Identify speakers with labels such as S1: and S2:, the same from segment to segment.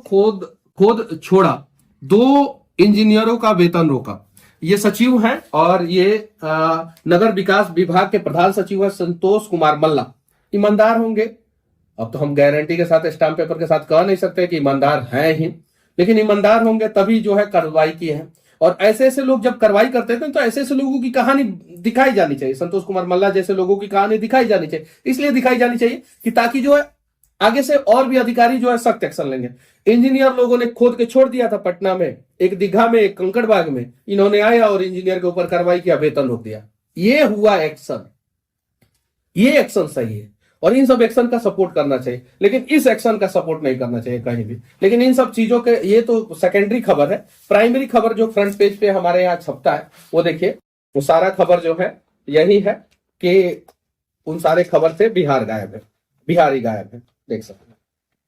S1: खोद खोद छोड़ा, 2 इंजीनियरों का वेतन रोका। ये सचिव हैं और ये नगर विकास विभाग के प्रधान सचिव है संतोष कुमार मल्ला। ईमानदार होंगे, अब तो हम गारंटी के साथ स्टाम्प पेपर के साथ कह नहीं सकते कि ईमानदार हैं ही, लेकिन ईमानदार होंगे तभी जो है कार्रवाई की है। और ऐसे ऐसे लोग जब कार्रवाई करते थे तो ऐसे ऐसे लोगों की कहानी दिखाई जानी चाहिए, संतोष कुमार मल्ला जैसे लोगों की कहानी दिखाई जानी चाहिए। इसलिए दिखाई जानी चाहिए कि ताकि जो है आगे से और भी अधिकारी जो है सख्त एक्शन लेंगे। इंजीनियर लोगों ने खोद के छोड़ दिया था पटना में, एक दीघा में, एक कंकड़बाग में, इन्होंने आया और इंजीनियर के ऊपर कार्रवाई किया, वेतन रोक दिया। ये हुआ एक्शन, ये एक्शन सही है और इन सब एक्शन का सपोर्ट करना चाहिए, लेकिन इस एक्शन का सपोर्ट नहीं करना चाहिए कहीं भी। लेकिन इन सब चीजों के, ये तो सेकेंडरी खबर है। प्राइमरी खबर जो फ्रंट पेज पे हमारे यहाँ छपता है वो देखिए, वो सारा खबर जो है यही है कि उन सारे खबर से बिहार गायब है, बिहारी गायब है। देख सकते हैं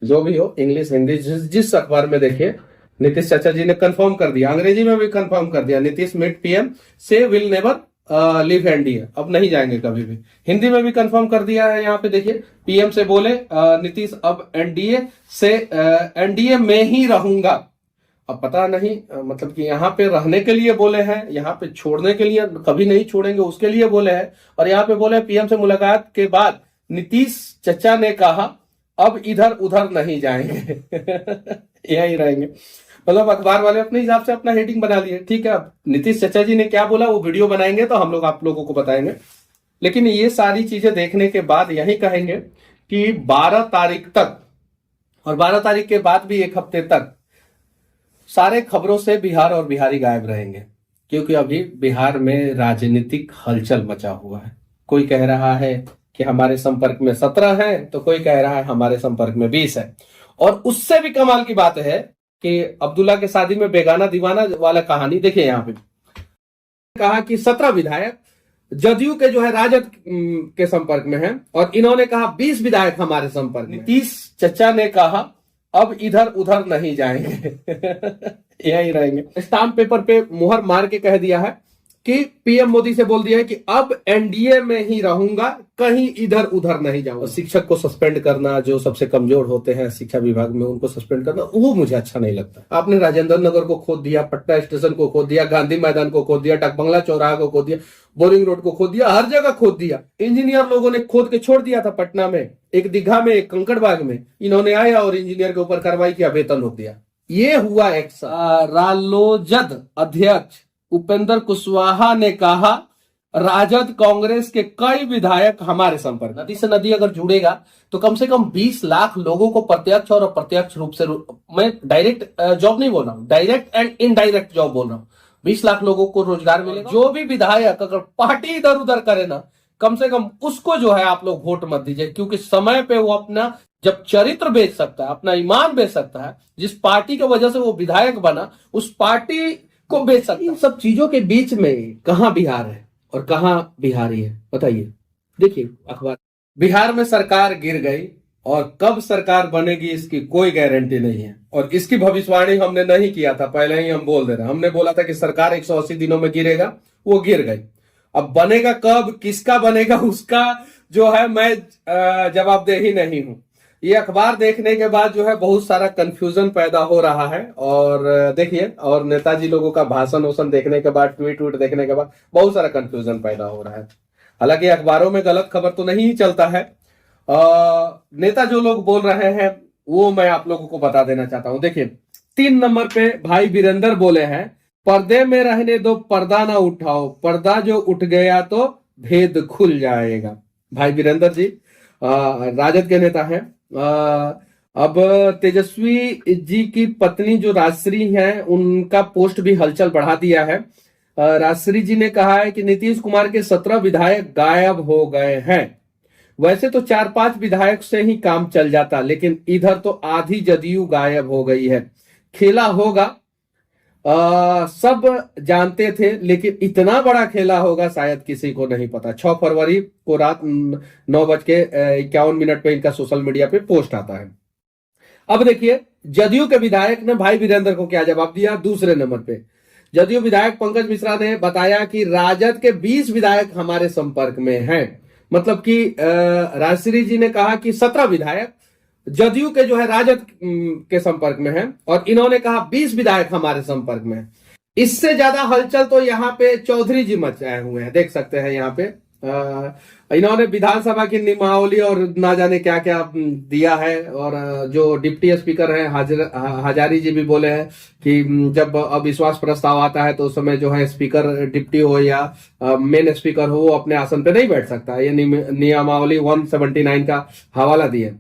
S1: जो भी हो, इंग्लिश हिंदी जिस अखबार में देखिए, नीतीश चाचा जी ने कंफर्म कर दिया, अंग्रेजी में भी कंफर्म कर दिया, नीतीश मीट पीएम से विल नेवर लीव एनडीए, अब नहीं जाएंगे कभी भी। हिंदी में भी कंफर्म कर दिया है, यहाँ पे देखिए, पीएम से बोले नीतीश अब एनडीए से एनडीए में ही रहूंगा। अब पता नहीं मतलब कि यहाँ पे रहने के लिए बोले हैं, यहाँ पे छोड़ने के लिए कभी नहीं छोड़ेंगे उसके लिए बोले हैं। और यहाँ पे बोले पीएम से मुलाकात के बाद नीतीश चचा ने कहा अब इधर उधर नहीं जाएंगे यही रहेंगे। मतलब अखबार वाले अपने हिसाब से अपना हेडिंग बना लिए, ठीक है। अब नीतीश चचा जी ने क्या बोला वो वीडियो बनाएंगे तो हम लोग आप लोगों को बताएंगे। लेकिन ये सारी चीजें देखने के बाद यही कहेंगे कि 12 तारीख तक, और 12 तारीख के बाद भी 1 हफ्ते तक सारे खबरों से बिहार और बिहारी गायब रहेंगे, क्योंकि अभी बिहार में राजनीतिक हलचल मचा हुआ है। कोई कह रहा है कि हमारे संपर्क में 17 है, तो कोई कह रहा है हमारे संपर्क में 20 है। और उससे भी कमाल की बात है कि अब्दुल्ला के शादी में बेगाना दीवाना वाला कहानी देखिए, यहाँ पे कहा कि 17 विधायक जदयू के जो है राजद के संपर्क में हैं, और इन्होंने कहा 20 विधायक हमारे संपर्क में। नीतीश चचा ने कहा अब इधर उधर नहीं जाएंगे यही रहेंगे। स्टाम्प पेपर पे मुहर मार के कह दिया है कि पीएम मोदी से बोल दिया है कि अब एनडीए में ही रहूंगा, कहीं इधर उधर नहीं जाऊंगा। शिक्षक को सस्पेंड करना, जो सबसे कमजोर होते हैं शिक्षा विभाग में, उनको सस्पेंड करना, वो मुझे अच्छा नहीं लगता। आपने राजेंद्र नगर को खोद दिया, पटना स्टेशन को खोद दिया, गांधी मैदान को खोद दिया, टकबंगला चौराहा को खोद दिया, बोरिंग रोड को खोद दिया, हर जगह खोद दिया। इंजीनियर लोगों ने खोद के छोड़ दिया था पटना में, एक दीघा में, एक कंकड़बाग में, इन्होंने आया और इंजीनियर के ऊपर कार्रवाई किया, वेतन रोक दिया। ये हुआ एक्शन। रालोजद अध्यक्ष उपेंद्र कुशवाहा ने कहा राजद कांग्रेस के कई विधायक हमारे संपर्क। नदी से नदी अगर जुड़ेगा तो कम से कम 20 लाख लोगों को प्रत्यक्ष और अप्रत्यक्ष रूप से, मैं डायरेक्ट जॉब नहीं बोल रहा हूं, डायरेक्ट एंड इनडायरेक्ट जॉब बोल रहा हूं, 20 लाख लोगों को रोजगार मिलेगा। जो भी विधायक अगर पार्टी इधर उधर करे ना, कम से कम उसको जो है आप लोग वोट मत दीजिए, क्योंकि समय पे वो अपना जब चरित्र बेच सकता है, अपना ईमान बेच सकता है, जिस पार्टी की वजह से वो विधायक बना उस पार्टी को बेच सकता है। इन सब चीजों के बीच में कहां बिहार है और कहां बिहारी है, बताइए। देखिए अखबार, बिहार में सरकार गिर गई और कब सरकार बनेगी इसकी कोई गारंटी नहीं है, और इसकी भविष्यवाणी हमने नहीं किया था, पहले ही हम बोल दे रहे हैं। हमने बोला था कि सरकार 180 दिनों में गिरेगा, वो गिर गई। अब बनेगा कब, किसका बनेगा, उसका जो है मैं जवाबदेही नहीं हूं। ये अखबार देखने के बाद जो है बहुत सारा कंफ्यूजन पैदा हो रहा है। और देखिए, और नेताजी लोगों का भाषण वोषण देखने के बाद, ट्वीट देखने के बाद बहुत सारा कंफ्यूजन पैदा हो रहा है। हालांकि अखबारों में गलत खबर तो नहीं चलता है, नेता जो लोग बोल रहे हैं वो मैं आप लोगों को बता देना चाहता हूं। देखिए 3 नंबर पे भाई वीरेंद्र बोले हैं, पर्दे में रहने दो, पर्दा ना उठाओ, पर्दा जो उठ गया तो भेद खुल जाएगा। भाई वीरेंद्र जी राजद के नेता हैं। अब तेजस्वी जी की पत्नी जो राजश्री हैं, उनका पोस्ट भी हलचल बढ़ा दिया है। राजश्री जी ने कहा है कि नीतीश कुमार के 17 विधायक गायब हो गए हैं। वैसे तो 4-5 विधायक से ही काम चल जाता, लेकिन इधर तो आधी जदयू गायब हो गई है। खेला होगा, सब जानते थे, लेकिन इतना बड़ा खेला होगा शायद किसी को नहीं पता। 6 फरवरी को रात 9:51 पे इनका सोशल मीडिया पे पोस्ट आता है। अब देखिए जदयू के विधायक ने भाई वीरेंद्र को क्या जवाब दिया। दूसरे नंबर पे जदयू विधायक पंकज मिश्रा ने बताया कि राजद के 20 विधायक हमारे संपर्क में हैं। मतलब कि राजश्री जी ने कहा कि 17 विधायक जदयू के जो है राजद के संपर्क में है, और इन्होंने कहा 20 विधायक हमारे संपर्क में है। इससे ज्यादा हलचल तो यहाँ पे चौधरी जी मचाए हुए हैं, देख सकते हैं यहाँ पे। इन्होंने विधानसभा की नियमावली और ना जाने क्या क्या दिया है, और जो डिप्टी स्पीकर हैं हजारी जी भी बोले हैं कि जब अविश्वास प्रस्ताव आता है तो उस समय जो है स्पीकर डिप्टी हो या मेन स्पीकर हो, वो अपने आसन पे नहीं बैठ सकता। ये नियमावली 179 का हवाला दिए।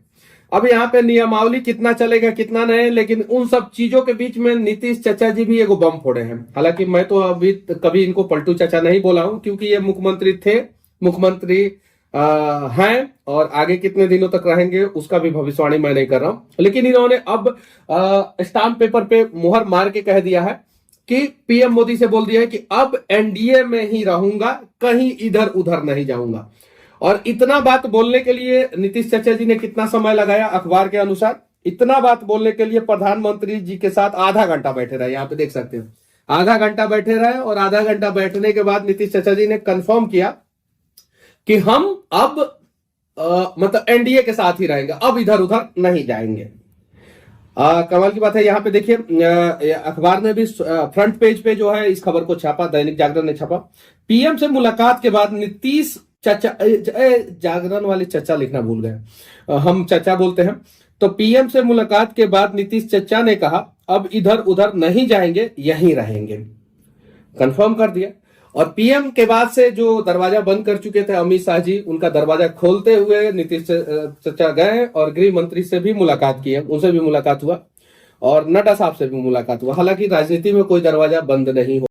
S1: अब यहाँ पे नियमावली कितना चलेगा कितना नहीं, लेकिन उन सब चीजों के बीच में नीतीश चाचा जी भी एगो बम फोड़े हैं। हालांकि मैं तो अभी कभी इनको पलटू चाचा नहीं बोला हूं, क्योंकि ये मुख्यमंत्री थे, मुख्यमंत्री हैं, और आगे कितने दिनों तक रहेंगे उसका भी भविष्यवाणी मैं नहीं कर रहा हूं। लेकिन इन्होंने अब स्टाम्प पेपर पे मुहर मार के कह दिया है कि पीएम मोदी से बोल दिया है कि अब एनडीए में ही रहूंगा, कहीं इधर उधर नहीं जाऊंगा। और इतना बात बोलने के लिए नीतीश चाचा जी ने कितना समय लगाया? अखबार के अनुसार इतना बात बोलने के लिए प्रधानमंत्री जी के साथ आधा घंटा बैठे रहे। यहाँ पे देख सकते हैं, आधा घंटा बैठे रहे, और आधा घंटा बैठने के बाद नीतीश चाचा जी ने कंफर्म किया कि हम अब मतलब एनडीए के साथ ही रहेंगे, अब इधर उधर नहीं जाएंगे। कमाल की बात है, यहाँ पे देखिए अखबार ने भी फ्रंट पेज पे जो है इस खबर को छापा, दैनिक जागरण ने छापा। पीएम से मुलाकात के बाद नीतीश चाचा, जागरण वाले चाचा लिखना भूल गए, हम चाचा बोलते हैं। तो पीएम से मुलाकात के बाद नीतीश चाचा ने कहा अब इधर उधर नहीं जाएंगे, यहीं रहेंगे, कंफर्म कर दिया। और पीएम के बाद से जो दरवाजा बंद कर चुके थे अमित शाह जी, उनका दरवाजा खोलते हुए नीतीश चाचा गए और गृह मंत्री से भी मुलाकात की है, उनसे भी मुलाकात हुआ, और नड्डा साहब से भी मुलाकात हुआ। हालांकि राजनीति में कोई दरवाजा बंद नहीं हो